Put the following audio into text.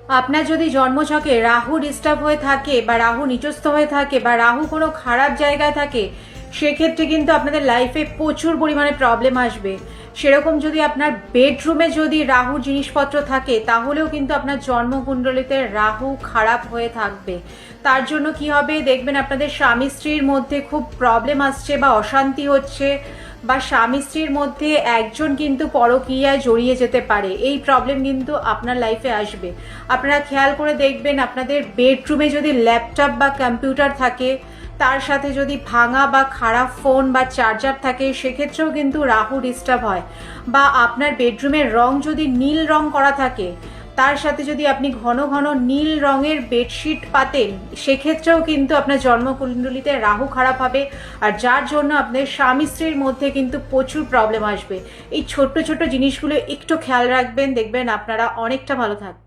আপনার যদি জন্মছকে রাহু ডিস্টার্ব হয়ে থাকে বা রাহু নিচস্থ হয়ে থাকে বা রাহু কোনো খারাপ জায়গায় থাকে, সেক্ষেত্রে কিন্তু আপনাদের লাইফে প্রচুর পরিমাণে প্রবলেম আসবে। সেরকম যদি আপনার বেডরুমে যদি রাহু জিনিসপত্র থাকে, তাহলেও কিন্তু আপনার জন্মকুণ্ডলিতে রাহু খারাপ হয়ে থাকবে। তার জন্য কি হবে দেখবেন, আপনাদের স্বামী স্ত্রীর মধ্যে খুব প্রবলেম আসছে বা অশান্তি হচ্ছে, বা স্বামী স্ত্রীর মধ্যে একজন কিন্তু পরকীয়ায় জড়িয়ে যেতে পারে। এই প্রবলেম কিন্তু আপনার লাইফে আসবে। আপনারা খেয়াল করে দেখবেন, আপনাদের বেডরুমে যদি ল্যাপটপ বা কম্পিউটার থাকে, তার সাথে যদি ভাঙা বা খারাপ ফোন বা চার্জার থাকে, সেক্ষেত্রেও কিন্তু রাহু ডিস্টার্ব হয়। বা আপনার বেডরুমের রং যদি নীল রং করা থাকে, তার সাথে যদি আপনি ঘন ঘন নীল রঙের বেডশিট পাতেন, সেক্ষেত্রেও কিন্তু আপনার জন্মকুণ্ডলিতে রাহু খারাপ হবে। আর যার জন্য আপনার স্বামী স্ত্রীর মধ্যে কিন্তু প্রচুর প্রবলেম আসবে। এই ছোট্ট ছোট্ট জিনিসগুলো একটু খেয়াল রাখবেন, দেখবেন আপনারা অনেকটা ভালো থাকবেন।